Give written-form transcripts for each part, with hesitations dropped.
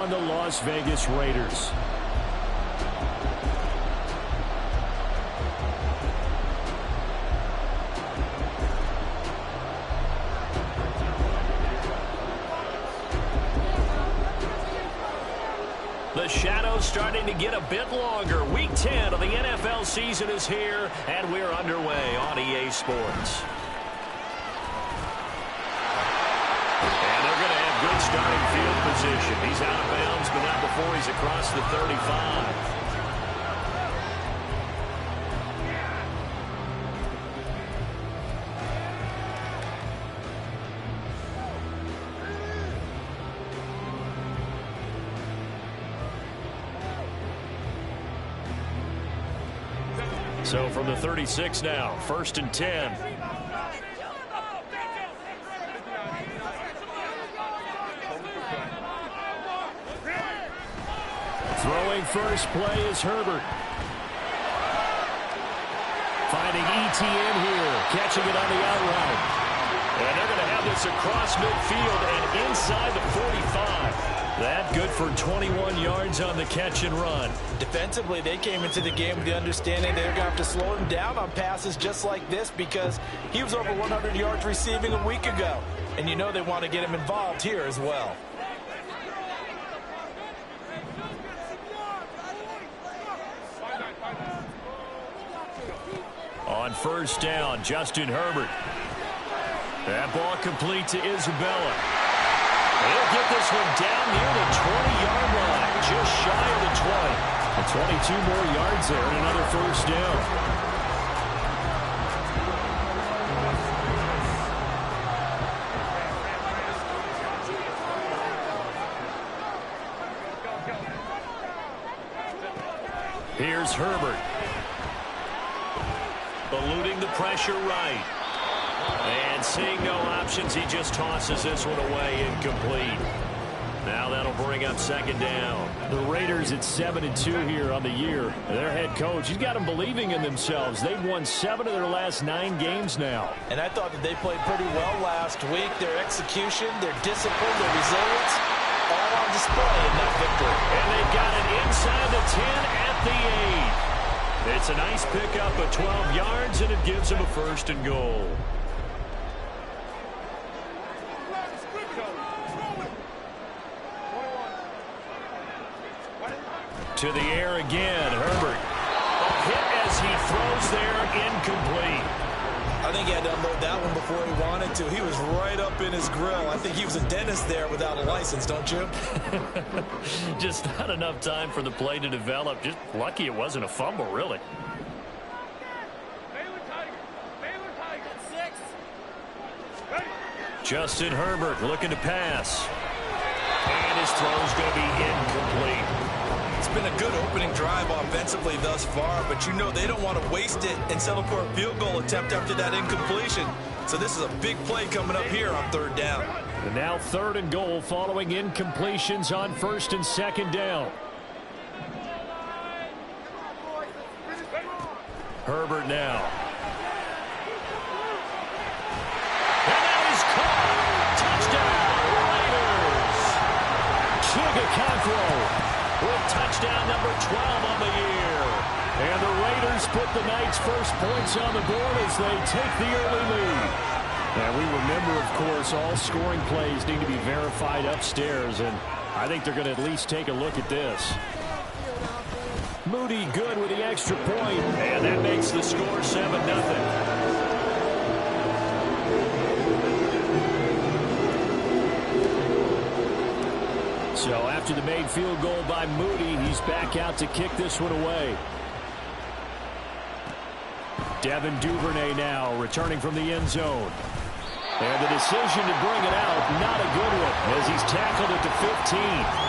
On the Las Vegas Raiders. The shadow's starting to get a bit longer. Week 10 of the NFL season is here, and we're underway on EA Sports. Good starting field position. He's out of bounds, but not before he's across the 35. So from the 36 now, 1st and 10. Throwing first play is Herbert. Finding ETN here. Catching it on the out route. And they're going to have this across midfield and inside the 45. That good for 21 yards on the catch and run. Defensively, they came into the game with the understanding they're going to have to slow him down on passes just like this because he was over 100 yards receiving a week ago. And you know they want to get him involved here as well. On first down, Justin Herbert. That ball complete to Isabella. He'll get this one down near the 20-yard line, just shy of the 20. And 22 more yards there and another first down. Here's Herbert. Eluding the pressure right. And seeing no options, he just tosses this one away, incomplete. Now that'll bring up second down. The Raiders at 7-2 here on the year. Their head coach, he's got them believing in themselves. They've won 7 of their last 9 games now. And I thought that they played pretty well last week. Their execution, their discipline, their resilience, all on display in that victory. And they've got it inside the 10 at the 8. It's a nice pickup of 12 yards, and it gives him a 1st and goal. To the air again, Herbert. A hit as he throws there, incomplete. I think he had to unload that one before he wanted to. He was right up in his grill. I think he was a dentist there without a license, don't you? Just not enough time for the play to develop. Just lucky it wasn't a fumble, really. Justin Herbert looking to pass. And his throw's going to be incomplete. It's been a good opening drive offensively thus far, but you know they don't want to waste it and settle for a field goal attempt after that incompletion. So this is a big play coming up here on 3rd down. And now 3rd and goal following incompletions on 1st and 2nd down. Herbert now. And that is caught. Touchdown, Raiders. Chigacancro with touchdown number 12 on the year. And the Raiders put the Knights' first points on the board as they take the early lead. And we remember, of course, all scoring plays need to be verified upstairs, and I think they're going to at least take a look at this. Moody good with the extra point, and that makes the score 7-0. So after the made field goal by Moody, he's back out to kick this one away. Devin Duvernay now returning from the end zone. And the decision to bring it out, not a good one, as he's tackled at the 15.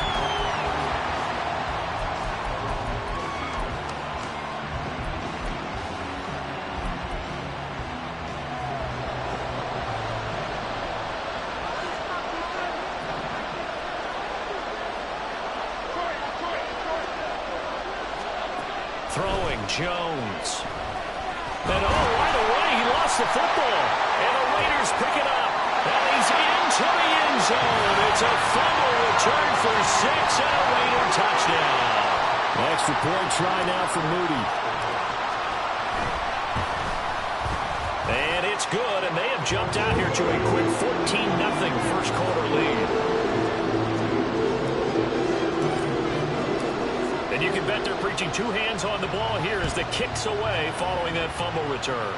Throwing Jones. And right away he lost the football. And the Raiders pick it up. And he's in into the end zone. It's a fumble return for 6 and a Raider touchdown. Extra point try now for Moody. And it's good, and they have jumped out here to a quick 14-0 first quarter lead. And you can bet they're preaching two hands on the ball here as the kick's away following that fumble return.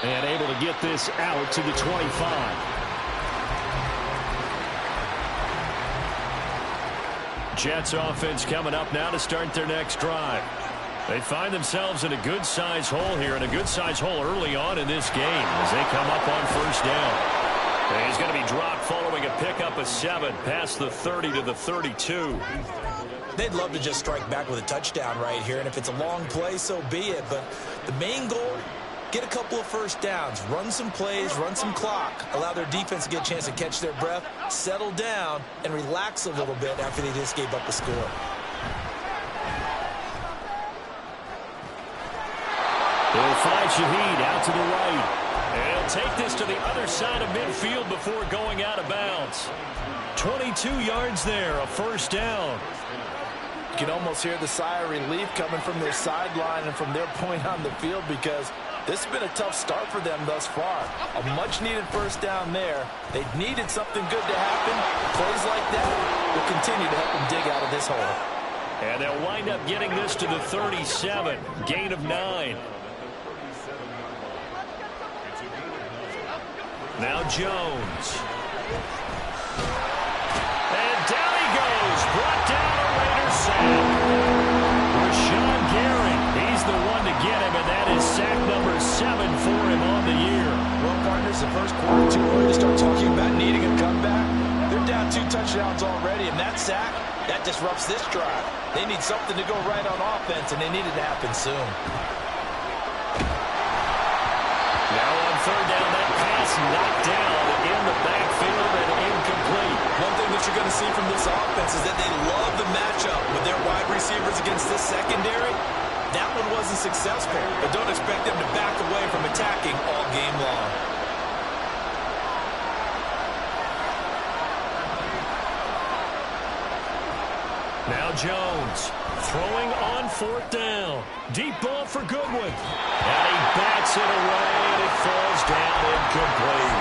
And able to get this out to the 25. Jets offense coming up now to start their next drive. They find themselves in a good-sized hole here, and a good-sized hole early on in this game as they come up on first down. And he's going to be dropped following a pickup of 7 past the 30 to the 32. They'd love to just strike back with a touchdown right here, and if it's a long play, so be it. But the main goal, get a couple of first downs, run some plays, run some clock, allow their defense to get a chance to catch their breath, settle down, and relax a little bit after they just gave up a score. They'll find Shaheed out to the right. And he'll take this to the other side of midfield before going out of bounds. 22 yards there, a first down. You can almost hear the sigh of relief coming from their sideline and from their point on the field, because this has been a tough start for them thus far. A much-needed first down there. They needed something good to happen. Plays like that will continue to help them dig out of this hole. And they'll wind up getting this to the 37. Gain of 9. Now Jones. And down he goes. Brought down a Raiders sack. Rashawn Gary, he's the one to get him, and that is sack number 7 for him on the year. Well, partners, the first quarter too early to start talking about needing a comeback. They're down 2 touchdowns already, and that sack, that disrupts this drive. They need something to go right on offense, and they need it to happen soon. Now on third down, that pass knocked down in the backfield and incomplete. One thing that you're going to see from this offense is that they love the matchup with their wide receivers against this secondary. That one wasn't successful, but don't expect them to back away from attacking all game long. Now Jones throwing on fourth down. Deep ball for Goodwin. And he bats it away, and it falls down incomplete.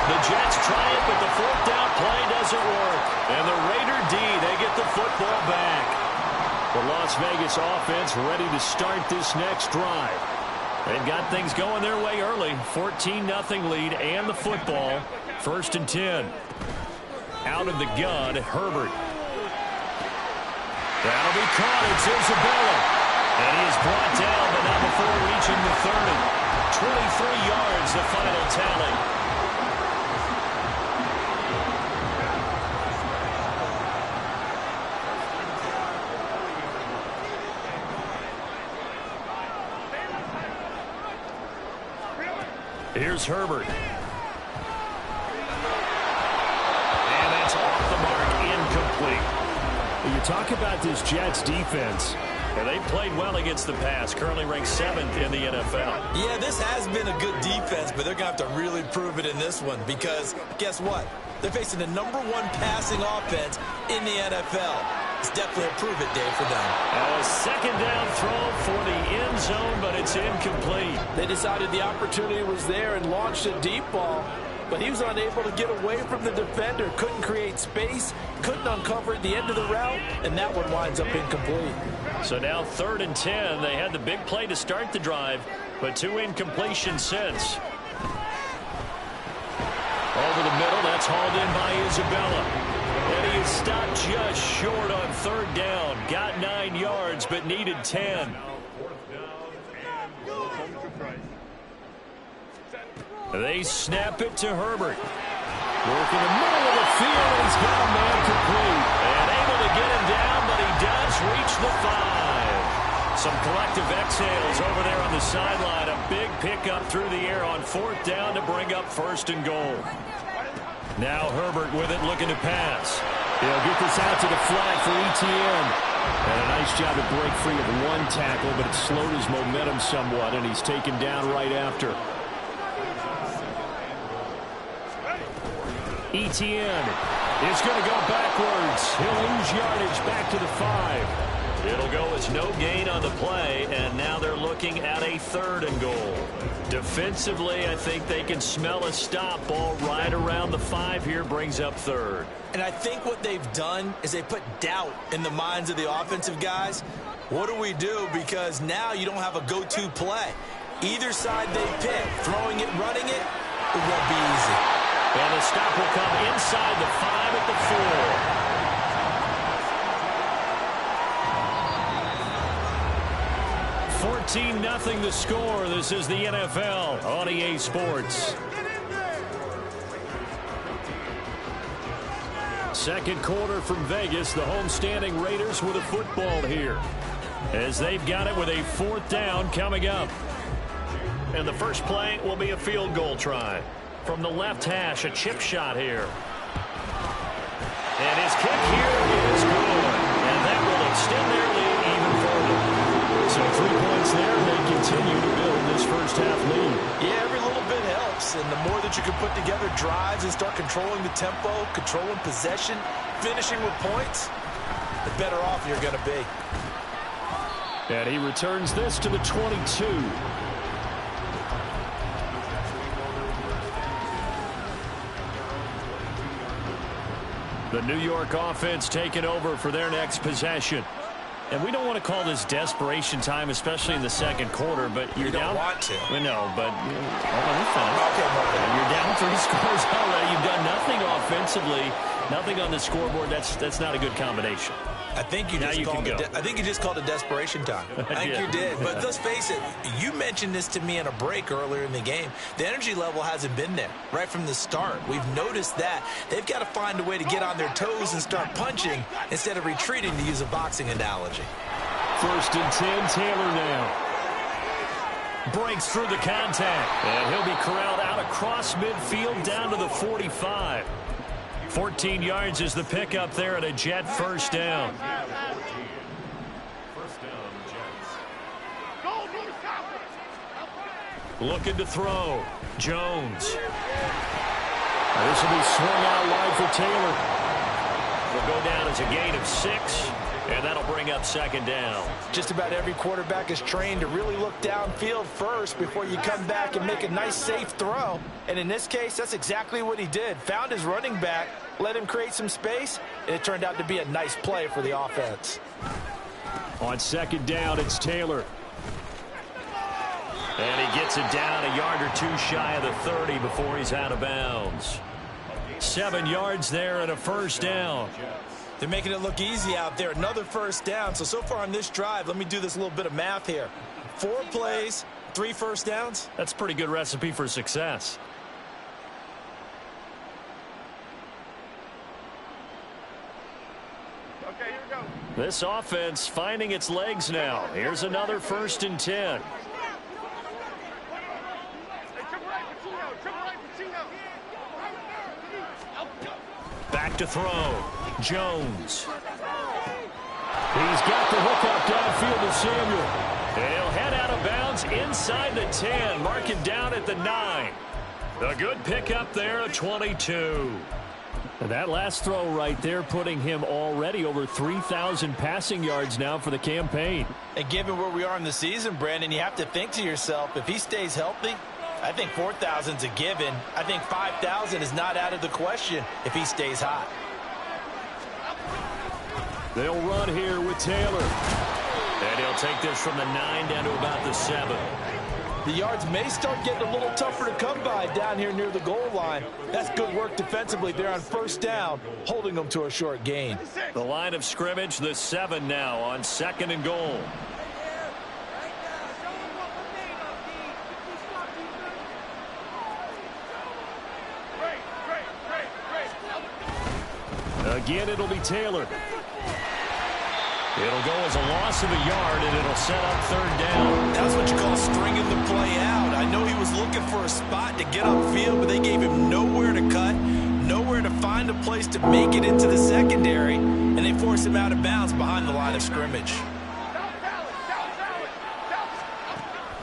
The Jets try it, but the fourth down play doesn't work. And the Raider D, they get the football back. The Las Vegas offense ready to start this next drive. They've got things going their way early. 14-0 lead and the football. 1st and 10. Out of the gun, Herbert. That'll be caught. It's Isabella. And he is brought down, but not before reaching the 30. 23 yards, the final tally. Here's Herbert. And that's off the mark, incomplete. You talk about this Jets defense. And they played well against the pass, currently ranked 7th in the NFL. Yeah, this has been a good defense, but they're going to have to really prove it in this one, because guess what? They're facing the #1 passing offense in the NFL. It's definitely a prove-it day for them. A second down throw for the end zone, but it's incomplete. They decided the opportunity was there and launched a deep ball, but he was unable to get away from the defender, couldn't create space, couldn't uncover at the end of the route, and that one winds up incomplete. So now 3rd and 10. They had the big play to start the drive, but 2 incompletions since. Over the middle, that's hauled in by Isabella. And he is stopped just short on 3rd down. Got 9 yards, but needed 10. They snap it to Herbert. Working the middle of the field, and he's got a man complete. And able to get him down, but he does reach the 5. Some collective exhales over there on the sideline. A big pickup through the air on 4th down to bring up 1st and goal. Now Herbert with it, looking to pass. He'll get this out to the flat for ETN. And a nice job to break free of one tackle, but it slowed his momentum somewhat, and he's taken down right after. Etienne is going to go backwards. He'll lose yardage back to the 5. It'll go as no gain on the play, and now they're looking at a 3rd and goal. Defensively, I think they can smell a stop. Ball right around the 5 here, brings up 3rd. And I think what they've done is they put doubt in the minds of the offensive guys. What do we do? Because now you don't have a go-to play. Either side they pick, throwing it, running it, it won't be easy. And the stop will come inside the 5 at the 4. 14-0 the score. This is the NFL on EA Sports. Second quarter from Vegas. The homestanding Raiders with a football here, as they've got it with a 4th down coming up. And the first play will be a field goal try. From the left hash, a chip shot here. And his kick here is good. And that will extend their lead even further. So 3 points there, and they continue to build this first half lead. Yeah, every little bit helps, and the more that you can put together drives and start controlling the tempo, controlling possession, finishing with points, the better off you're going to be. And he returns this to the 22. The New York offense taking over for their next possession. And we don't want to call this desperation time, especially in the second quarter, but you're down. You don't want to. We know, but you're down 3 scores already. You've done nothing offensively, nothing on the scoreboard. That's not a good combination. I think you just called it desperation time. I think you did. But let's face it, you mentioned this to me in a break earlier in the game. The energy level hasn't been there right from the start. We've noticed that. They've got to find a way to get on their toes and start punching instead of retreating, to use a boxing analogy. 1st and 10, Taylor now. Breaks through the contact. And he'll be corralled out across midfield down to the 45. 14 yards is the pickup there at a Jet first down. Looking to throw. Jones. This will be swung out wide for Taylor. Will go down as a gain of 6, and that'll bring up 2nd down. Just about every quarterback is trained to really look downfield first before you come back and make a nice, safe throw. And in this case, that's exactly what he did. Found his running back, let him create some space, and it turned out to be a nice play for the offense. On 2nd down, it's Taylor. And he gets it down a yard or 2 shy of the 30 before he's out of bounds. 7 yards there and a 1st down. They're making it look easy out there. Another 1st down. So far on this drive, let me do this little bit of math here. 4 plays, 3 1st downs. That's a pretty good recipe for success. Okay, here we go. This offense finding its legs now. Here's another 1st and 10. Back to throw. Jones. He's got the hook up downfield to Samuel. And he'll head out of bounds inside the 10. Mark him down at the 9. A good pickup there, a 22. And that last throw right there putting him already over 3,000 passing yards now for the campaign. And given where we are in the season, Brandon, you have to think to yourself, if he stays healthy, I think 4,000's a given. I think 5,000 is not out of the question if he stays hot. They'll run here with Taylor. And he'll take this from the 9 down to about the 7. The yards may start getting a little tougher to come by down here near the goal line. That's good work defensively there on 1st down, holding them to a short gain. The line of scrimmage, the 7 now on 2nd and goal. Again, it'll be Taylor. It'll go as a loss of a yard, and it'll set up 3rd down. That's what you call stringing the play out. I know he was looking for a spot to get upfield, but they gave him nowhere to cut, nowhere to find find a place to make it into the secondary, and they force him out of bounds behind the line of scrimmage.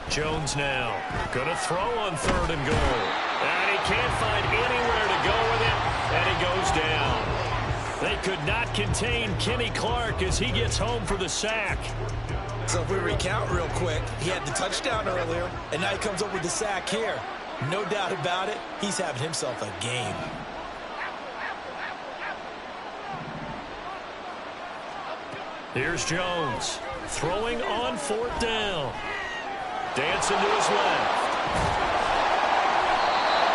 Jones now going to throw on 3rd and goal. And he can't find anywhere to go with it, and he goes down. They could not contain Kenny Clark as he gets home for the sack. So if we recount real quick, he had the touchdown earlier, and now he comes up with the sack here. No doubt about it, he's having himself a game. Here's Jones throwing on 4th down. Dancing to his left.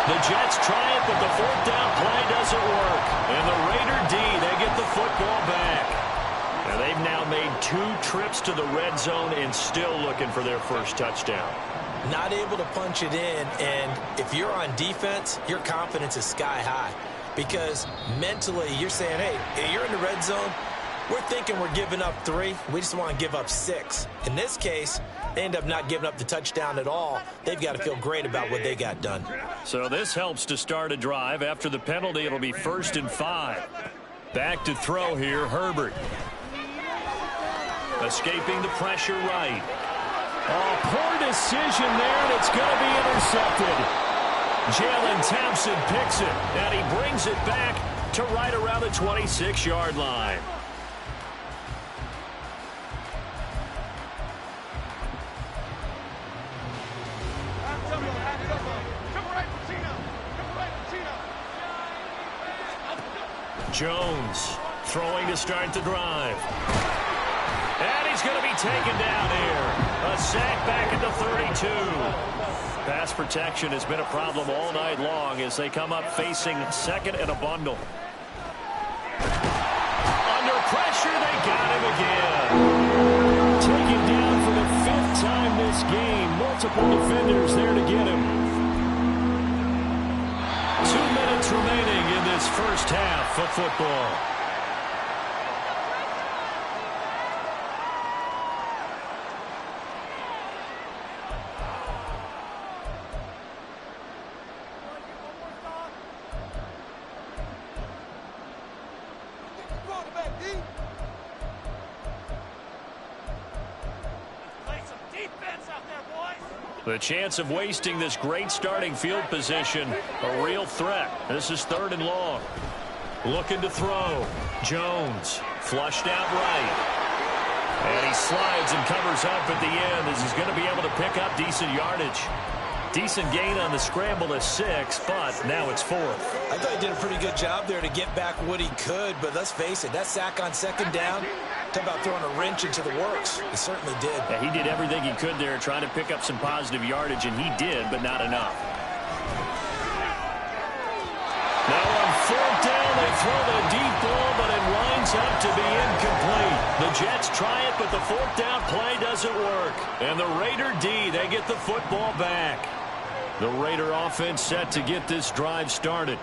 The Jets try it, but the 4th down play doesn't work. And the Raider D, they get the football back. Now they've now made 2 trips to the red zone and still looking for their first touchdown. Not able to punch it in, and if you're on defense, your confidence is sky high. Because mentally, you're saying, hey, you're in the red zone. We're thinking we're giving up 3. We just want to give up 6. In this case, they end up not giving up the touchdown at all. They've got to feel great about what they got done. So this helps to start a drive. After the penalty, it'll be 1st and 5. Back to throw here, Herbert. Escaping the pressure right. Oh, poor decision there, and it's going to be intercepted. Jalen Thompson picks it, and he brings it back to right around the 26-yard line. Jones throwing to start the drive. And he's going to be taken down here. A sack back at the 32. Pass protection has been a problem all night long as they come up facing 2nd and a bundle. Under pressure, they got him again. Taken down for the 5th time this game. Multiple defenders there to get him. 2 minutes remaining in this first half of football. The chance of wasting this great starting field position, a real threat. This is 3rd and long. Looking to throw. Jones flushed out right. And he slides and covers up at the end as he's going to be able to pick up decent yardage. Decent gain on the scramble to 6, but now it's 4th. I thought he did a pretty good job there to get back what he could, but let's face it, that sack on 2nd down, talk about throwing a wrench into the works. He certainly did. Yeah, he did everything he could there trying to pick up some positive yardage, and he did, but not enough. Now on 4th down, they throw the deep ball, but it winds up to be incomplete. The Jets try it, but the 4th down play doesn't work. And the Raider D, they get the football back. The Raider offense set to get this drive started.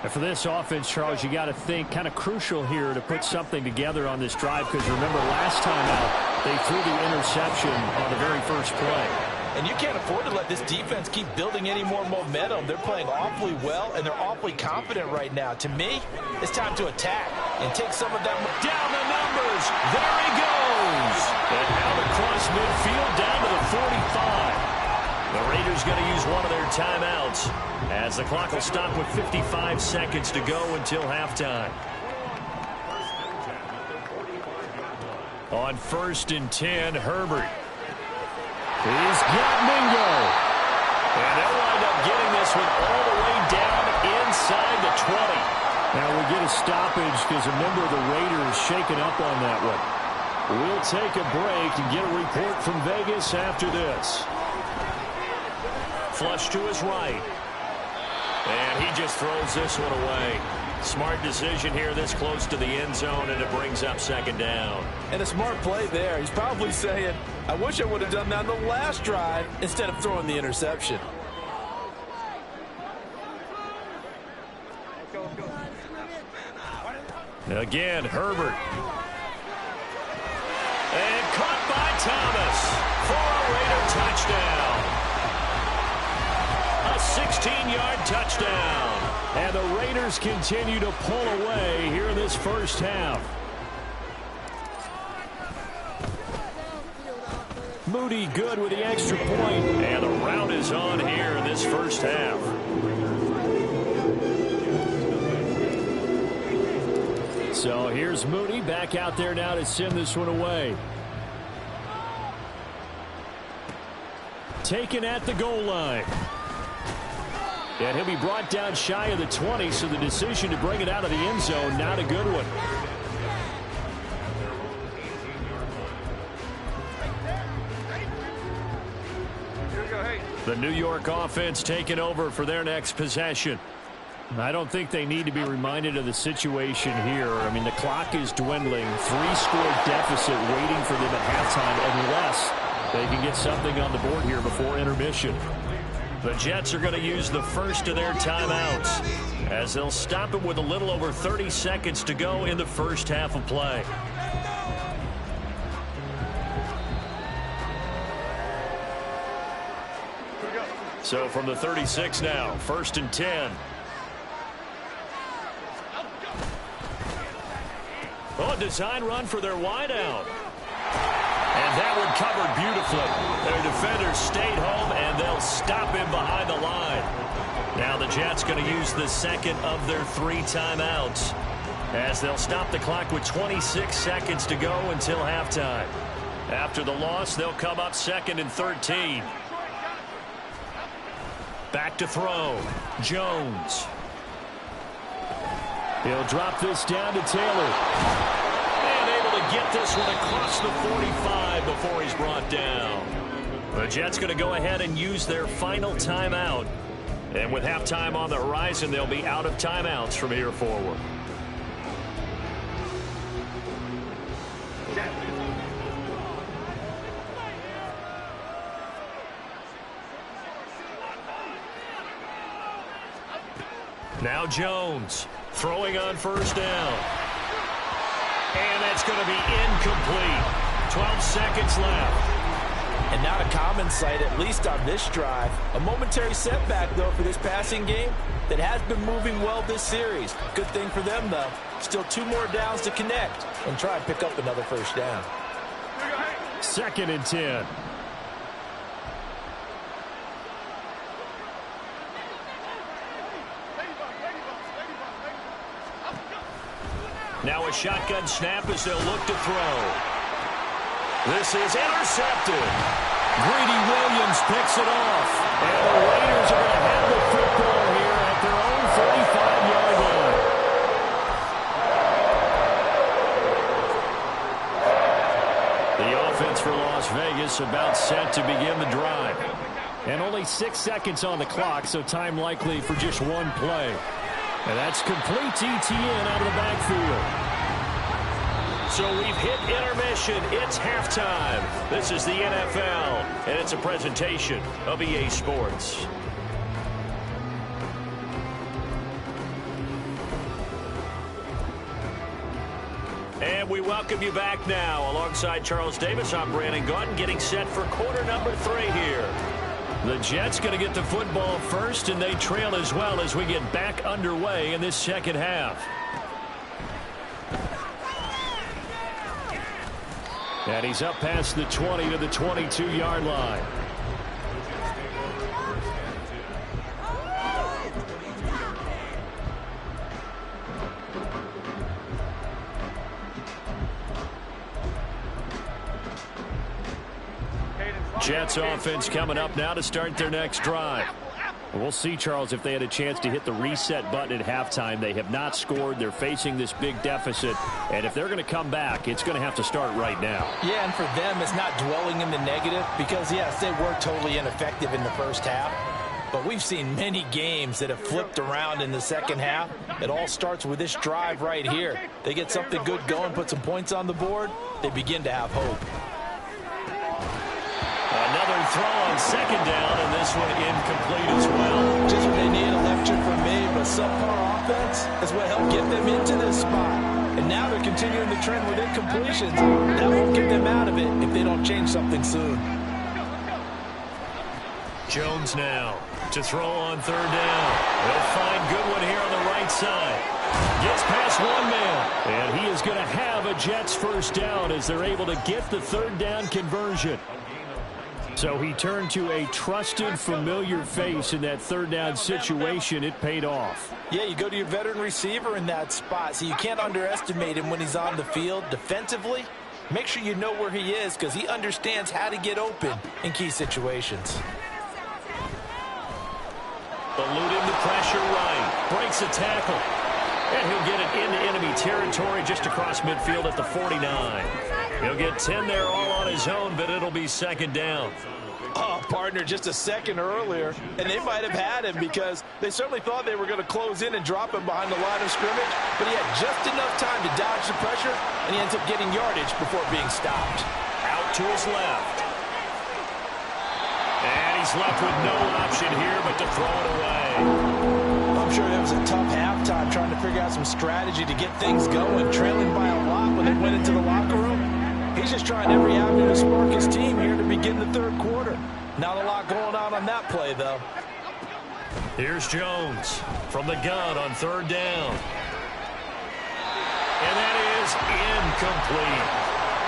And for this offense, Charles, you got to think kind of crucial here to put something together on this drive, because remember last time out they threw the interception on the very first play. And you can't afford to let this defense keep building any more momentum. They're playing awfully well, and they're awfully confident right now. To me, it's time to attack and take some of that. Down the numbers. There he goes. And out across midfield down to the 45. The Raiders going to use one of their timeouts as the clock will stop with 55 seconds to go until halftime. On 1st and 10, Herbert. He's got Mingo. And they'll wind up getting this one all the way down inside the 20. Now we get a stoppage because a member of the Raiders shaken up on that one. We'll take a break and get a report from Vegas after this. Flush to his right. And he just throws this one away. Smart decision here this close to the end zone, and it brings up 2nd down. And a smart play there. He's probably saying, I wish I would have done that on the last drive instead of throwing the interception. Again, Herbert. And caught by Thomas for a Raider touchdown. A 16-yard touchdown. And And the Raiders continue to pull away here in this first half. Moody good with the extra point. And the rout is on here in this first half. So here's Moody back out there now to send this one away. Taken at the goal line. And he'll be brought down shy of the 20, so the decision to bring it out of the end zone, not a good one. The New York offense taking over for their next possession. I don't think they need to be reminded of the situation here. I mean, the clock is dwindling. 3-score deficit waiting for them at halftime unless they can get something on the board here before intermission. The Jets are going to use the first of their timeouts as they'll stop it with a little over 30 seconds to go in the first half of play. So from the 36 now, 1st and 10. Oh, design run for their wideout. And that one covered beautifully. Their defenders stayed home, and they'll stop him behind the line. Now the Jets going to use the second of their 3 timeouts as they'll stop the clock with 26 seconds to go until halftime. After the loss, they'll come up 2nd and 13. Back to throw. Jones. He'll drop this down to Taylor. And able to get this one across the 45 before he's brought down. The Jets going to go ahead and use their final timeout. And with halftime on the horizon, they'll be out of timeouts from here forward. Now Jones throwing on 1st down. And that's going to be incomplete. 12 seconds left. And not a common sight, at least on this drive. A momentary setback, though, for this passing game that has been moving well this series. Good thing for them, though. Still 2 more downs to connect and try and pick up another 1st down. 2nd and 10. Now a shotgun snap as they'll look to throw. This is intercepted. Greedy Williams picks it off. And the Raiders are going to have the football here at their own 45-yard line. The offense for Las Vegas about set to begin the drive. And only 6 seconds on the clock, so time likely for just one play. And that's complete ETN out of the backfield. So we've hit intermission. It's halftime. This is the NFL, and it's a presentation of EA Sports. And we welcome you back now. Alongside Charles Davis, I'm Brandon Gaudin, getting set for quarter number 3 here. The Jets going to get the football first, and they trail as well as we get back underway in this second half. And he's up past the 20 to the 22-yard line. Jets offense coming up now to start their next drive. We'll see, Charles, if they had a chance to hit the reset button at halftime. They have not scored. They're facing this big deficit. And if they're going to come back, it's going to have to start right now. Yeah, and for them, it's not dwelling in the negative because, yes, they were totally ineffective in the first half. But we've seen many games that have flipped around in the second half. It all starts with this drive right here. They get something good going, put some points on the board, they begin to have hope. Another throw on 2nd down, and this one incomplete as well. Just what they need, a lecture from me, but subpar offense is what helped get them into this spot. And now they're continuing the trend with incompletions. That won't get them out of it if they don't change something soon. Jones now to throw on 3rd down. They'll find Goodwin here on the And he is going to have a Jets first down as they're able to get the third down conversion. So he turned to a trusted, familiar face in that third down situation. It paid off. Yeah, you go to your veteran receiver in that spot, so you can't underestimate him when he's on the field. Defensively, make sure you know where he is because he understands how to get open in key situations. Eluding the pressure right. Breaks a tackle. And he'll get it into enemy territory just across midfield at the 49. He'll get 10 there all on his own, but it'll be second down. Oh, partner, just a second earlier, and they might have had him because they certainly thought they were going to close in and drop him behind the line of scrimmage, but he had just enough time to dodge the pressure, and he ends up getting yardage before being stopped. Out to his left. And he's left with no option here but to throw it away. I'm sure it was a tough halftime trying to figure out some strategy to get things going, trailing by a lot when they went into the locker room. He's just trying every avenue to spark his team here to begin the third quarter. Not a lot going on that play, though. Here's Jones from the gun on third down. And that is incomplete.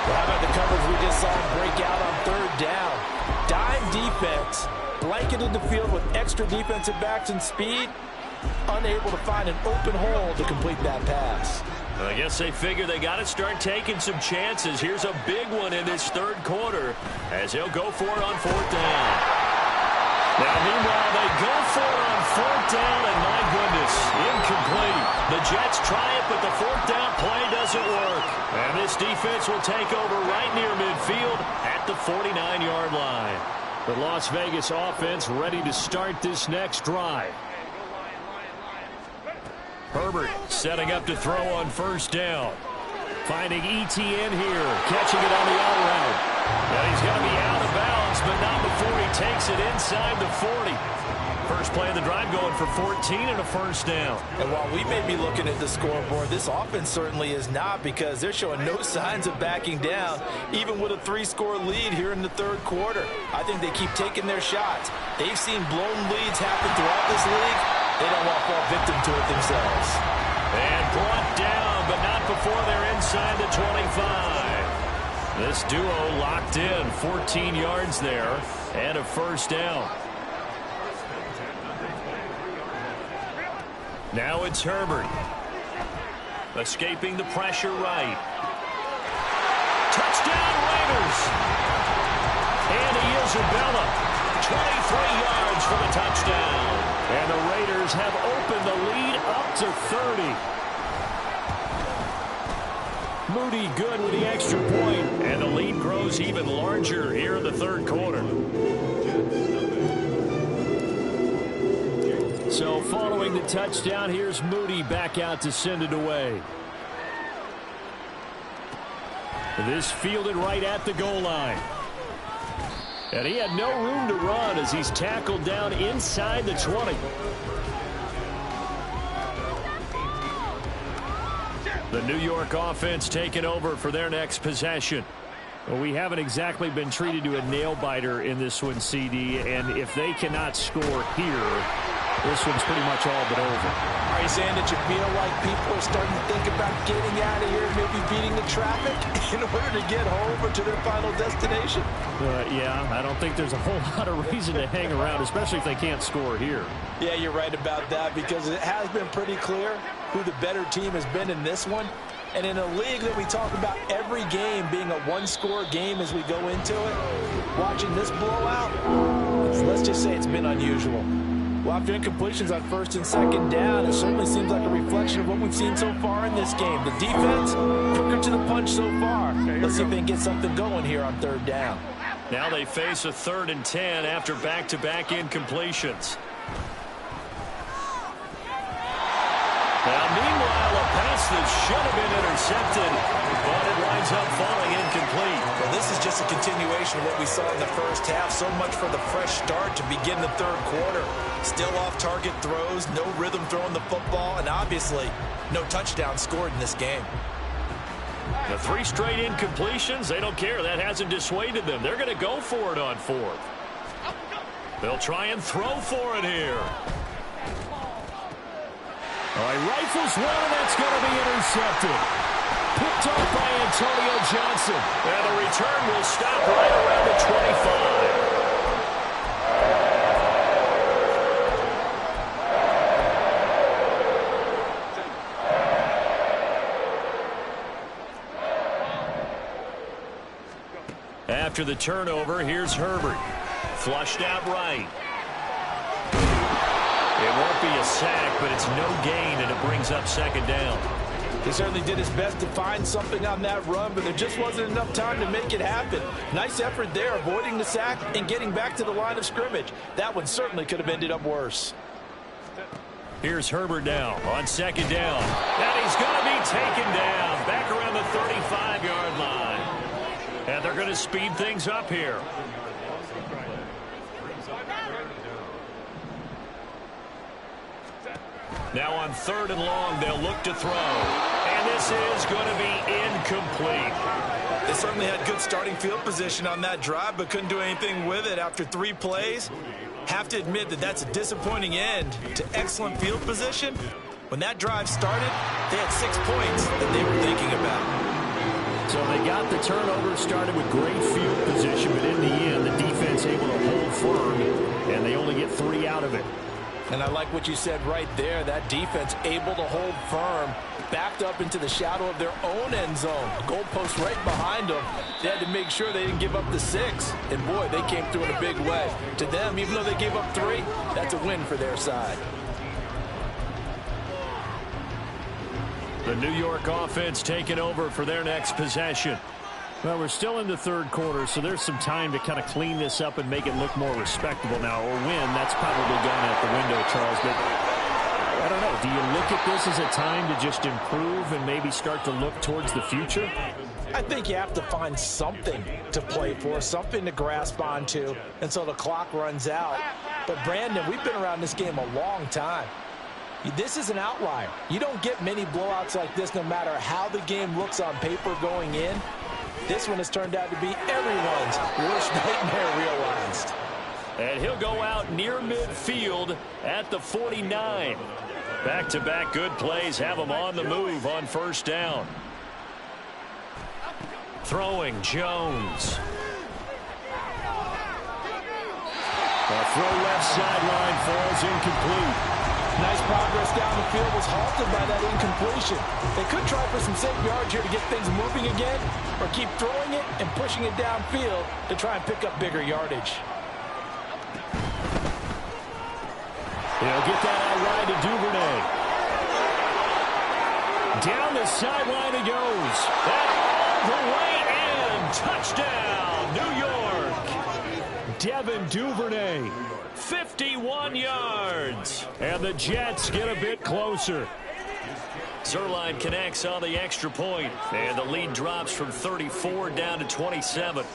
How about the coverage we just saw him break out on third down? Dime defense, blanketed the field with extra defensive backs and speed, unable to find an open hole to complete that pass. I guess they figure they got to start taking some chances. Here's a big one in this third quarter as he'll go for it on fourth down. Now, meanwhile, they go for it on fourth down, and my goodness, incomplete. The Jets try it, but the fourth down play doesn't work. And this defense will take over right near midfield at the 49-yard line. The Las Vegas offense ready to start this next drive. Herbert setting up to throw on first down. Finding ETN here. Catching it on the out route. And he's going to be out of bounds, but not before he takes it inside the 40. First play of the drive going for 14 and a first down. And while we may be looking at the scoreboard, this offense certainly is not because they're showing no signs of backing down, even with a 3-score lead here in the third quarter. I think they keep taking their shots. They've seen blown leads happen throughout this league. They don't want to fall victim to it themselves. And brought down, but not before they're inside the 25. This duo locked in, 14 yards there, and a first down. Now it's Herbert. Escaping the pressure right. Touchdown Raiders! And Isabella. 23 yards for the touchdown. And the Raiders have opened the lead up to 30. Moody good with the extra point. And the lead grows even larger here in the third quarter. So following the touchdown, here's Moody back out to send it away. This fielded right at the goal line. And he had no room to run as he's tackled down inside the 20. The New York offense taking over for their next possession. Well, we haven't exactly been treated to a nail-biter in this one, CD, and if they cannot score here, this one's pretty much all but over. Are you saying that you feel like people are starting to think about getting out of here, maybe beating the traffic in order to get home or to their final destination? Yeah, I don't think there's a whole lot of reason to hang around, especially if they can't score here. Yeah, you're right about that because it has been pretty clear who the better team has been in this one. And in a league that we talk about every game being a one-score game as we go into it, watching this blowout, let's just say it's been unusual. Well, after incompletions on first and second down, it certainly seems like a reflection of what we've seen so far in this game. The defense, quicker to the punch so far. Let's see if they can get something going here on third down. Now they face a 3rd and 10 after back-to-back incompletions. Now, meanwhile, a pass that should have been intercepted, but it winds up falling incomplete. Well, this is just a continuation of what we saw in the first half. So much for the fresh start to begin the third quarter. Still off-target throws, no rhythm throwing the football, and obviously no touchdown scored in this game. The 3 straight incompletions, they don't care. That hasn't dissuaded them. They're going to go for it on 4th. They'll try and throw for it here. Oh, he rifles one, and that's going to be intercepted. Picked off by Antonio Johnson. And the return will stop right around the 25. After the turnover, here's Herbert. Flushed out right. It won't be a sack, but it's no gain, and it brings up second down. He certainly did his best to find something on that run, but there just wasn't enough time to make it happen. Nice effort there, avoiding the sack and getting back to the line of scrimmage. That one certainly could have ended up worse. Here's Herbert now on second down. And he's going to be taken down back around the 35-yard line. And they're going to speed things up here. Now on third and long, they'll look to throw. And this is going to be incomplete. They certainly had good starting field position on that drive, but couldn't do anything with it after 3 plays. Have to admit that that's a disappointing end to excellent field position. When that drive started, they had 6 points that they were thinking about. So they got the turnover started with great field position, but in the end, the defense able to hold firm, and they only get 3 out of it. And I like what you said right there. That defense able to hold firm, backed up into the shadow of their own end zone. Goalpost right behind them. They had to make sure they didn't give up the 6. And, boy, they came through in a big way. To them, even though they gave up 3, that's a win for their side. The New York offense taking over for their next possession. Well, we're still in the third quarter, so there's some time to kind of clean this up and make it look more respectable now. Or win, that's probably gone out the window, Charles. But I don't know. Do you look at this as a time to just improve and maybe start to look towards the future? I think you have to find something to play for, something to grasp onto until the clock runs out. But, Brandon, we've been around this game a long time. This is an outlier. You don't get many blowouts like this no matter how the game looks on paper going in. This one has turned out to be everyone's worst nightmare realized. And he'll go out near midfield at the 49. Back-to-back good plays have him on the move on first down. Throwing Jones. The throw left sideline falls incomplete. Nice progress down the field was halted by that incompletion. They could try for some safe yards here to get things moving again, or keep throwing it and pushing it downfield to try and pick up bigger yardage. He'll get that out wide to Duvernay. Down the sideline he goes. That all the way in. Touchdown, New York. Devin Duvernay. 51 yards. And the Jets get a bit closer. Zuerlein connects on the extra point, and the lead drops from 34 down to 27.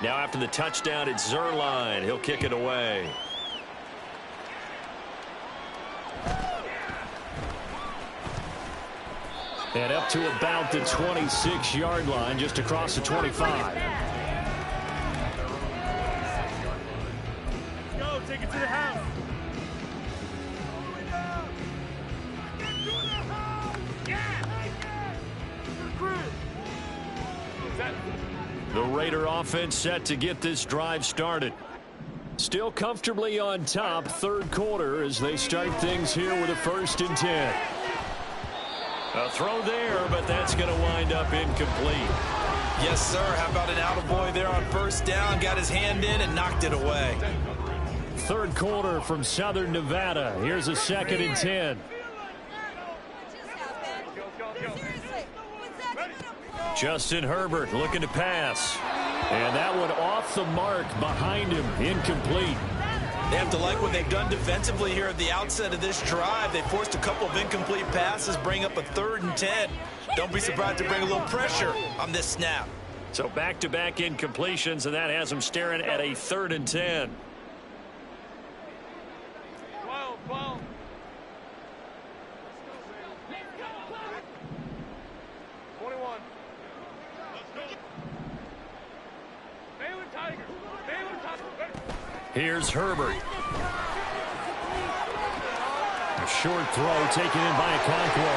Now after the touchdown, it's Zuerlein. He'll kick it away. And up to about the 26-yard line, just across the 25. Go, take it to the house. The Raider offense set to get this drive started. Still comfortably on top, third quarter, as they start things here with a 1st and 10. A throw there, but that's going to wind up incomplete. Yes, sir. How about an attaboy there on first down? Got his hand in and knocked it away. Third quarter from Southern Nevada. Here's a 2nd and 10. Justin Herbert looking to pass. And that one off the mark behind him. Incomplete. They have to like what they've done defensively here at the outset of this drive. They forced a couple of incomplete passes, bring up a 3rd and 10. Don't be surprised to bring a little pressure on this snap. So back-to-back incompletions, and that has them staring at a 3rd and 10. 12. Here's Herbert. A short throw taken in by Okonkwo.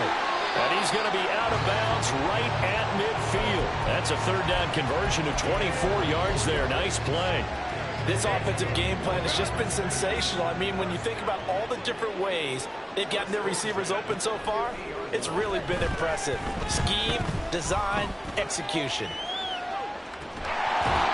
And he's going to be out of bounds right at midfield. That's a third down conversion of 24 yards there. Nice play. This offensive game plan has just been sensational. I mean, when you think about all the different ways they've gotten their receivers open so far, it's really been impressive. Scheme, design, execution.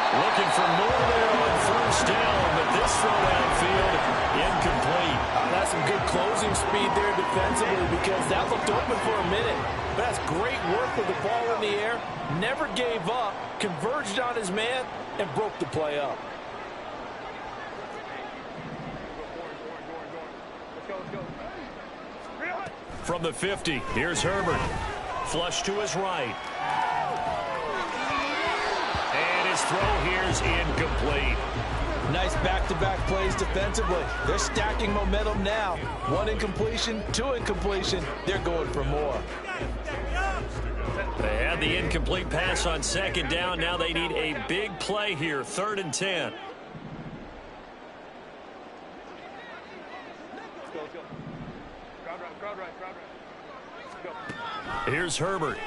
Looking for more there on first down, but this throw downfield incomplete. That's some good closing speed there defensively because that looked open for a minute. But that's great work with the ball in the air. Never gave up, converged on his man, and broke the play up. From the 50, here's Herbert. Flush to his right. And his throw here's incomplete. Nice back-to-back plays defensively. They're stacking momentum now. One incompletion, two incompletion. They're going for more. They had the incomplete pass on second down. Now they need a big play here, 3rd and 10. Here's Herbert.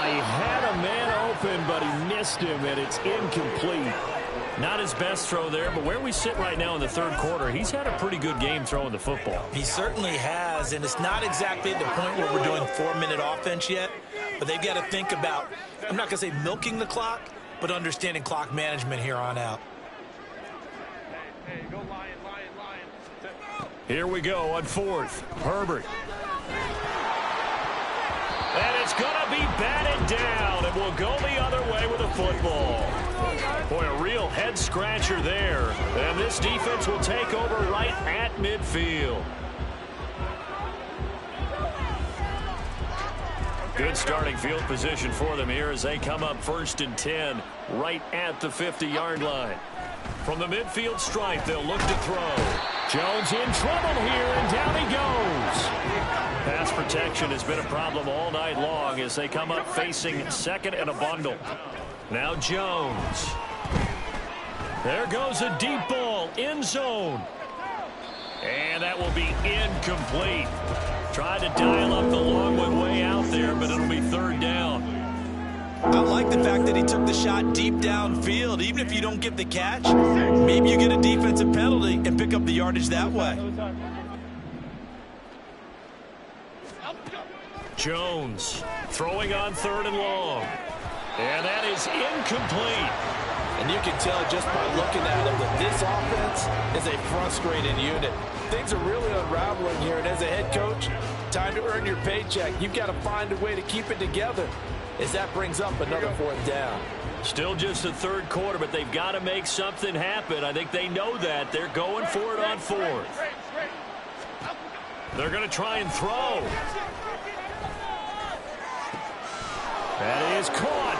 He had a man open, but he missed him, and it's incomplete. Not his best throw there, but where we sit right now in the third quarter, he's had a pretty good game throwing the football. He certainly has, and it's not exactly at the point where we're doing 4-minute offense yet, but they've got to think about, I'm not going to say milking the clock, but understanding clock management here on out. Hey, go Lion. Here we go on 4th. Herbert. And it's going to be batted down, and we'll go the other way with the football. Boy, a real head-scratcher there. And this defense will take over right at midfield. Good starting field position for them here as they come up 1st and 10 right at the 50-yard line. From the midfield stripe, they'll look to throw. Jones in trouble here, and down he goes. Pass protection has been a problem all night long as they come up facing 2nd and a bundle. Now Jones. There goes a deep ball, end zone. And that will be incomplete. Tried to dial up the long one way out there, but it'll be 3rd down. I like the fact that he took the shot deep downfield. Even if you don't get the catch, maybe you get a defensive penalty and pick up the yardage that way. Jones throwing on 3rd and long. And that is incomplete. And you can tell just by looking at him that this offense is a frustrated unit. Things are really unraveling here, and as a head coach, time to earn your paycheck. You've got to find a way to keep it together as that brings up another 4th down. Still just the third quarter, but they've got to make something happen. I think they know that. They're going for it on 4th. They're going to try and throw. That is caught.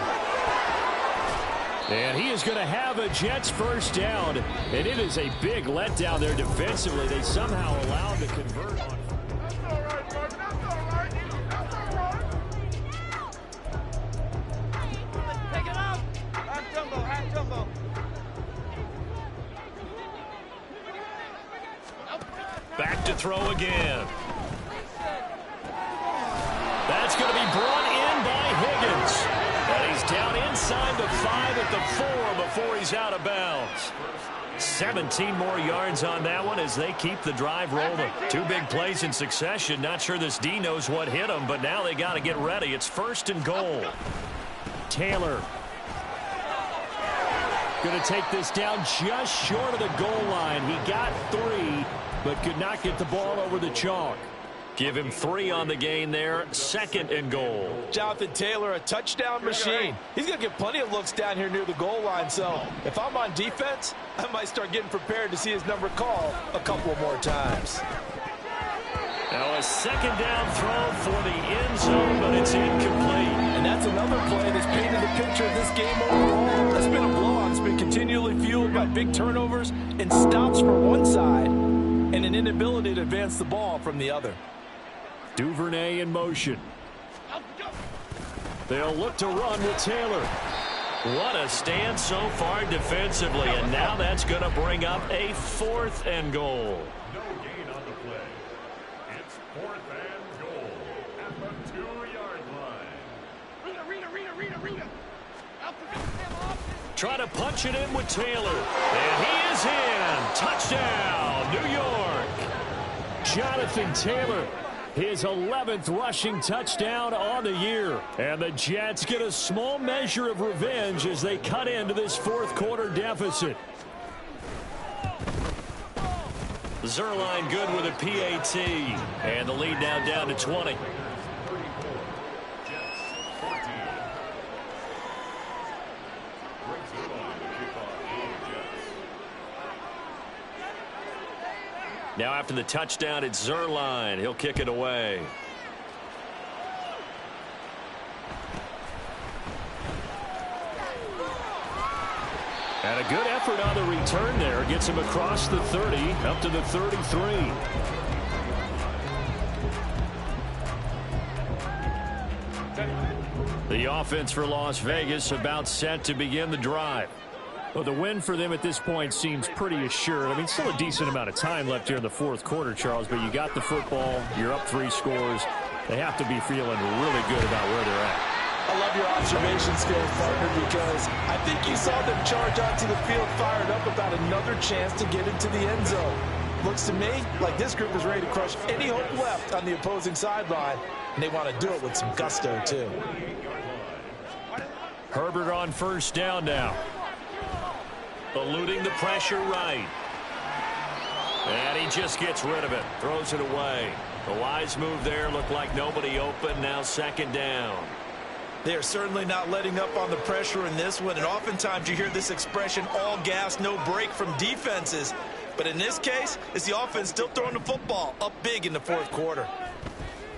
And he is going to have a Jets first down. And it is a big letdown there defensively. They somehow allowed to convert on. Back to throw again. That's going to be brought in by Higgins. And he's down inside the 5 at the 4 before he's out of bounds. 17 more yards on that one as they keep the drive rolling. 2 big plays in succession. Not sure this D knows what hit him, but now they got to get ready. It's 1st and goal. Taylor going to take this down just short of the goal line. He got 3, but could not get the ball over the chalk. Give him 3 on the gain there. 2nd and goal. Jonathan Taylor, a touchdown machine. He's going to get plenty of looks down here near the goal line. So if I'm on defense, I might start getting prepared to see his number called a couple more times. Now a 2nd down throw for the end zone, but it's incomplete. And that's another play that's painted the picture of this game overall. It's been a blowout. It's been continually fueled by big turnovers and stops from one side and an inability to advance the ball from the other. Duvernay in motion. They'll look to run with Taylor. What a stand so far defensively, and now that's going to bring up a 4th and goal. No gain on the play. It's 4th and goal at the 2-yard line. Rita. Try to punch it in with Taylor. And he is in. Touchdown, New York. Jonathan Taylor, his 11th rushing touchdown on the year. And the Jets get a small measure of revenge as they cut into this 4th quarter deficit. Zerline good with a PAT. And the lead now down to 20. Now after the touchdown, it's Zerline. He'll kick it away. And a good effort on the return there. Gets him across the 30, up to the 33. The offense for Las Vegas about set to begin the drive. Well, the win for them at this point seems pretty assured. I mean, still a decent amount of time left here in the 4th quarter, Charles, but you got the football. You're up 3 scores. They have to be feeling really good about where they're at. I love your observation skills, partner, because I think you saw them charge onto the field fired up about another chance to get into the end zone. Looks to me like this group is ready to crush any hope left on the opposing sideline, and they want to do it with some gusto, too. Herbert on 1st down now. Eluding the pressure right. And he just gets rid of it. Throws it away. The wise move there. Looked like nobody open. Now 2nd down. They are certainly not letting up on the pressure in this one. And oftentimes you hear this expression, all gas, no break from defenses. But in this case, it's the offense still throwing the football up big in the 4th quarter.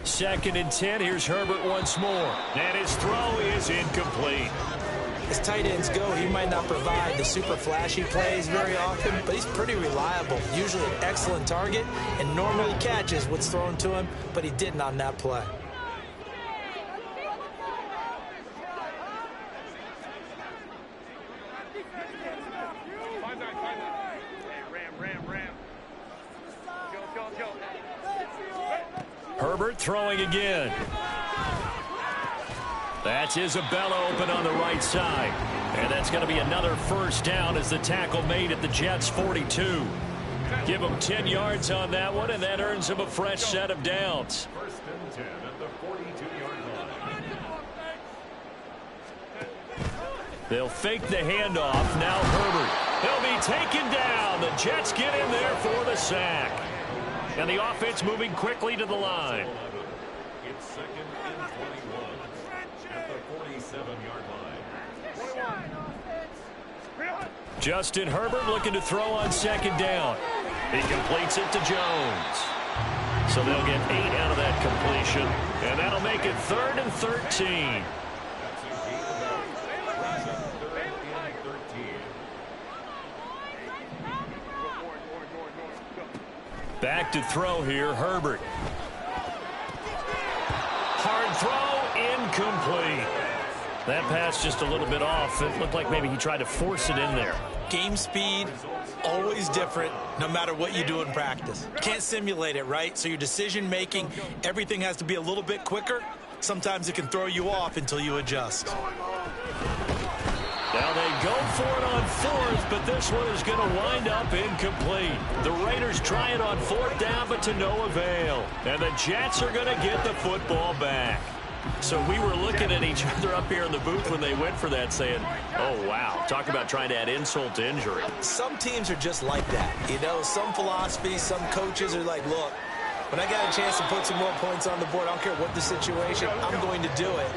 2nd and 10. Here's Herbert once more. And his throw is incomplete. As tight ends go, he might not provide the super flashy plays very often, but he's pretty reliable. Usually an excellent target, and normally catches what's thrown to him, but he didn't on that play. Herbert throwing again. That's Isabella open on the right side. And that's going to be another 1st down as the tackle made at the Jets' 42. Give him 10 yards on that one, and that earns him a fresh set of downs. 1st and 10 at the 42-yard line. They'll fake the handoff. Now Herbert. He'll be taken down. The Jets get in there for the sack. And the offense moving quickly to the line. It's 2nd and 21 at the 47-yard line. Justin Herbert looking to throw on 2nd down. He completes it to Jones. So they'll get 8 out of that completion. And that'll make it 3rd and 13. Back to throw here, Herbert. Hard throw, incomplete. That pass just a little bit off. It looked like maybe he tried to force it in there. Game speed, always different, no matter what you do in practice. You can't simulate it, right? So your decision-making, everything has to be a little bit quicker. Sometimes it can throw you off until you adjust. Now they go for it on 4th, but this one is going to wind up incomplete. The Raiders try it on 4th down, but to no avail. And the Jets are going to get the football back. So we were looking at each other up here in the booth when they went for that saying, oh, wow, talk about trying to add insult to injury. Some teams are just like that. You know, some philosophies, some coaches are like, look, when I got a chance to put some more points on the board, I don't care what the situation, I'm going to do it.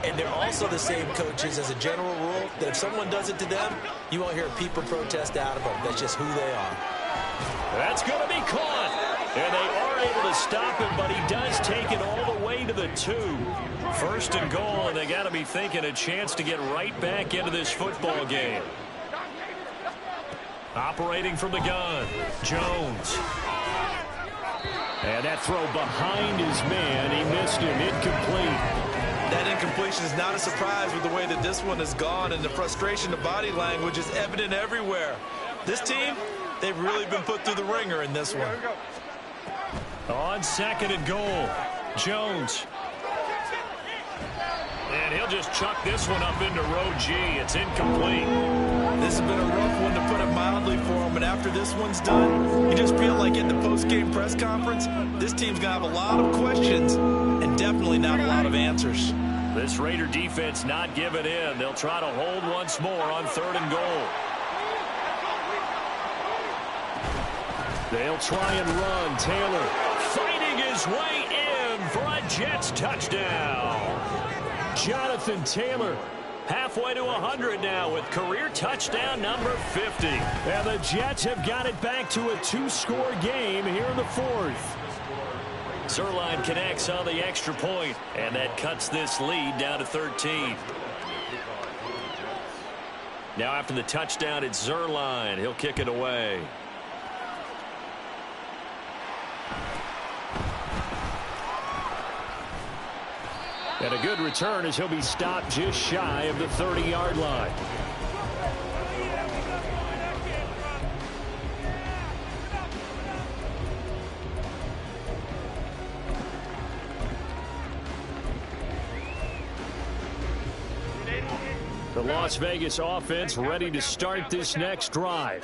And they're also the same coaches as a general rule that if someone does it to them, you won't hear a peep or protest out of them. That's just who they are. That's going to be caught. And they are able to stop him, but he does take it all the way to the 2. 1st and goal, and they got to be thinking a chance to get right back into this football game. Operating from the gun, Jones. And that throw behind his man. He missed him. Incomplete. That incompletion is not a surprise with the way that this one has gone, and the frustration, the body language is evident everywhere. This team, they've really been put through the ringer in this one. On 2nd and goal, Jones. And he'll just chuck this one up into row G. It's incomplete. This has been a rough one, to put it mildly, for him. And after this one's done, you just feel like at the post-game press conference, this team's going to have a lot of questions and definitely not a lot of answers. This Raider defense not giving in. They'll try to hold once more on 3rd and goal. They'll try and run. Taylor fighting his way in for a Jets touchdown. Jonathan Taylor halfway to 100 now with career touchdown number 50. And the Jets have got it back to a 2-score game here in the 4th. Zerline connects on the extra point, and that cuts this lead down to 13. Now after the touchdown, it's Zerline. He'll kick it away. And a good return as he'll be stopped just shy of the 30-yard line. The Las Vegas offense ready to start this next drive.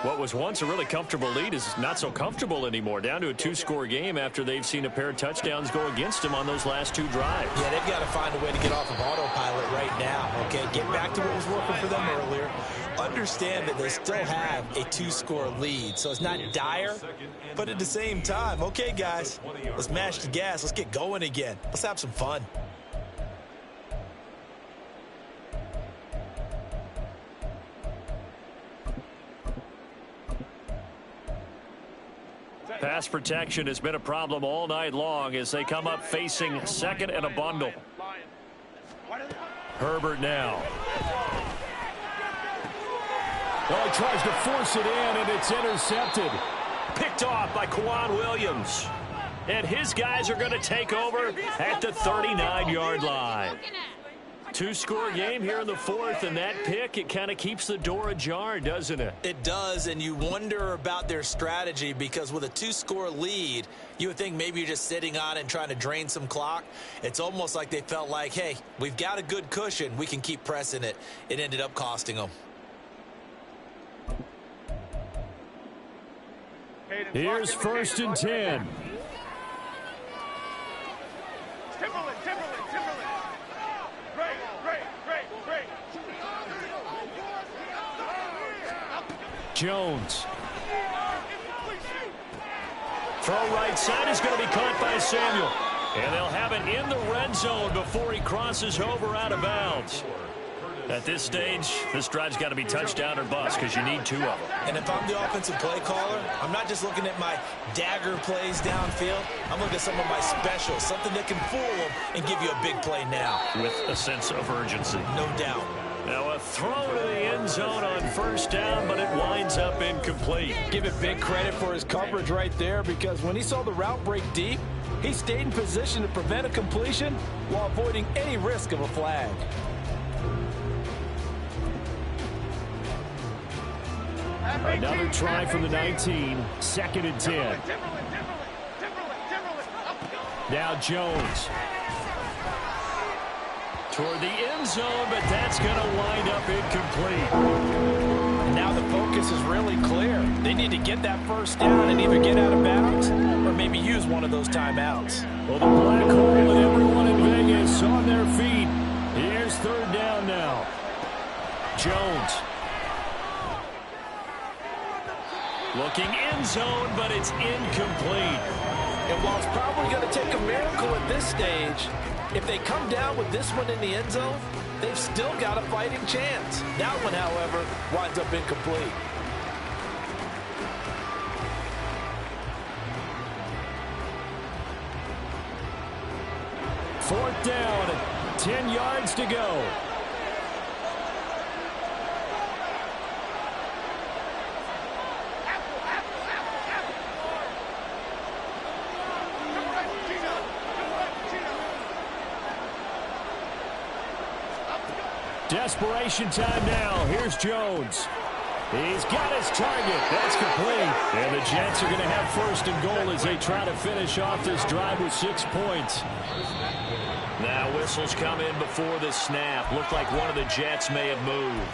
What was once a really comfortable lead is not so comfortable anymore. Down to a 2-score game after they've seen a pair of touchdowns go against them on those last 2 drives. Yeah, they've got to find a way to get off of autopilot right now, okay? Get back to what was working for them earlier. Understand that they still have a 2-score lead, so it's not dire, but at the same time, okay, guys, let's mash the gas. Let's get going again. Let's have some fun. Pass protection has been a problem all night long as they come up facing 2nd and a bundle. Herbert now. Oh, he tries to force it in, and it's intercepted. Picked off by Kwan Williams. And his guys are going to take over at the 39-yard line. 2-score game here in the 4th, and that pick, it kind of keeps the door ajar, doesn't it? It does, and you wonder about their strategy, because with a 2-score lead, you would think maybe you're just sitting on it and trying to drain some clock. It's almost like they felt like, hey, we've got a good cushion. We can keep pressing it. It ended up costing them. Here's 1st and 10. Jones. Throw right side is going to be caught by Samuel. And they'll have it in the red zone before he crosses over out of bounds. At this stage, this drive's got to be touchdown or bust because you need 2 of them. And if I'm the offensive play caller, I'm not just looking at my dagger plays downfield. I'm looking at some of my specials, something that can fool them and give you a big play now. With a sense of urgency. No doubt. Now a throw to the end zone on 1st down, but it winds up incomplete. Give it big credit for his coverage right there, because when he saw the route break deep, he stayed in position to prevent a completion while avoiding any risk of a flag. Another try from the 19. 2nd and 10. Now Jones. Toward the end zone, but that's going to wind up incomplete. And now the focus is really clear. They need to get that 1st down and either get out of bounds or maybe use one of those timeouts. Well, the black hole and everyone in Vegas on their feet. Here's 3rd down now. Jones. Looking end zone, but it's incomplete. And while it's probably going to take a miracle at this stage, if they come down with this one in the end zone, they've still got a fighting chance. That one, however, winds up incomplete. Fourth down, 10 yards to go. Desperation time now. Here's Jones. He's got his target. That's complete. And the Jets are going to have first and goal as they try to finish off this drive with 6 points. Now whistles come in before the snap. Looked like one of the Jets may have moved.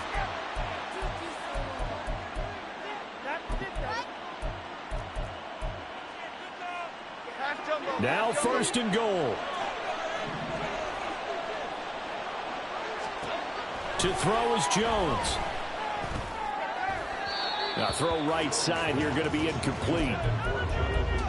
Now first and goal. To throw is Jones. Now throw right side here, going to be incomplete.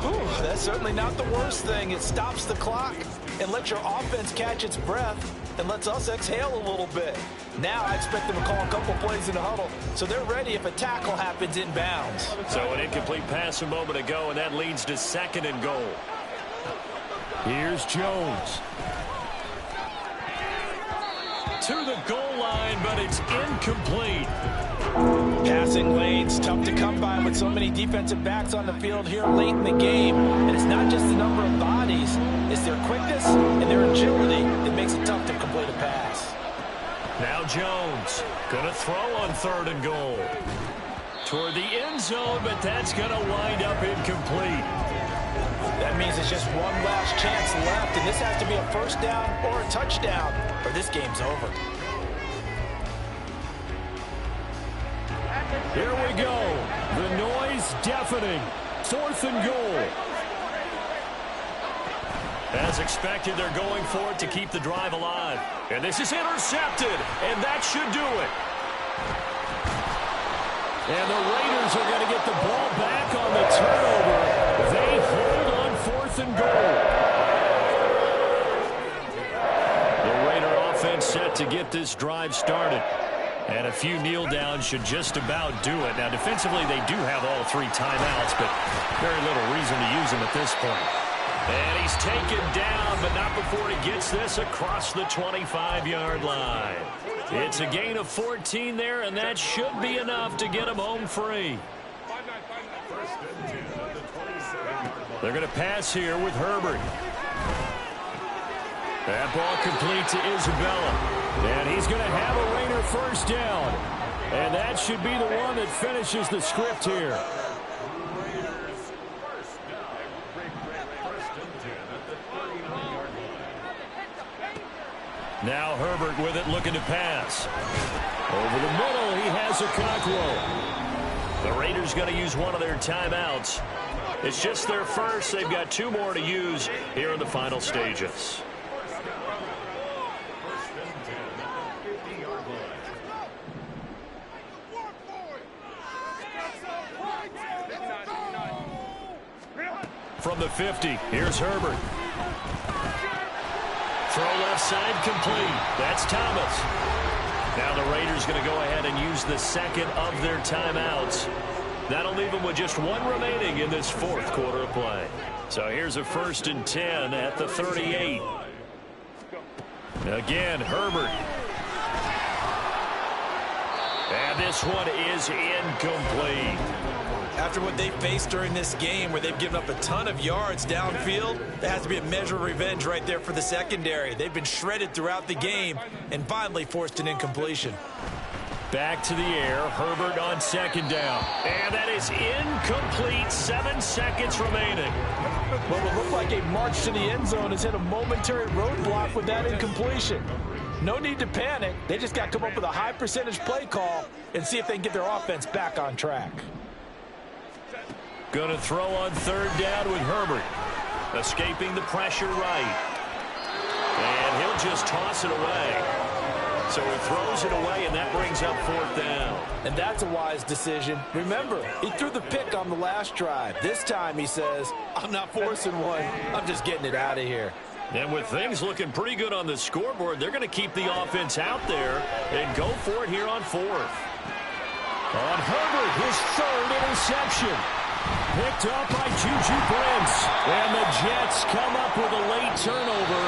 Ooh, that's certainly not the worst thing. It stops the clock and lets your offense catch its breath and lets us exhale a little bit. Now I expect them to call a couple plays in the huddle so they're ready if a tackle happens inbounds. So an incomplete pass a moment ago, and that leads to second and goal. Here's Jones. To the goal line, but it's incomplete. Passing lanes, tough to come by with so many defensive backs on the field here late in the game. And it's not just the number of bodies, it's their quickness and their agility that makes it tough to complete a pass. Now Jones going to throw on third and goal. Toward the end zone, but that's going to wind up incomplete. That means it's just one last chance left, and this has to be a first down or a touchdown, or this game's over. Here we go. The noise deafening. Fourth and goal. As expected, they're going for it to keep the drive alive. And this is intercepted, and that should do it. And the Raiders are going to get the ball back on the turnover. They hold on fourth and goal. The Raider offense set to get this drive started. And a few kneel downs should just about do it. Now, defensively, they do have all 3 timeouts, but very little reason to use them at this point. And he's taken down, but not before he gets this across the 25-yard line. It's a gain of 14 there, and that should be enough to get him home free. They're going to pass here with Herbert. That ball complete to Isabella. And he's going to have a Raider first down. And that should be the one that finishes the script here. Now Herbert with it, looking to pass. Over the middle, he has a Conqueror. The Raiders going to use one of their timeouts. It's just their first. They've got 2 more to use here in the final stages. From the 50, here's Herbert. Throw left side complete. That's Thomas. Now the Raiders going to go ahead and use the second of their timeouts. That'll leave them with just 1 remaining in this 4th quarter of play. So here's a 1st and 10 at the 38. Again, Herbert. And this one is incomplete. After what they faced during this game where they've given up a ton of yards downfield, there has to be a measure of revenge right there for the secondary. They've been shredded throughout the game and finally forced an incompletion. Back to the air, Herbert on second down. And that is incomplete, 7 seconds remaining. What would look like a march to the end zone has hit a momentary roadblock with that incompletion. No need to panic. They just got to come up with a high percentage play call and see if they can get their offense back on track. Going to throw on third down with Herbert. Escaping the pressure right. And he'll just toss it away. So he throws it away, and that brings up 4th down. And that's a wise decision. Remember, he threw the pick on the last drive. This time he says, I'm not forcing one. I'm just getting it out of here. And with things looking pretty good on the scoreboard, they're going to keep the offense out there and go for it here on 4th. On Herbert, his 3rd interception. Picked up by Juju Brents. And the Jets come up with a late turnover.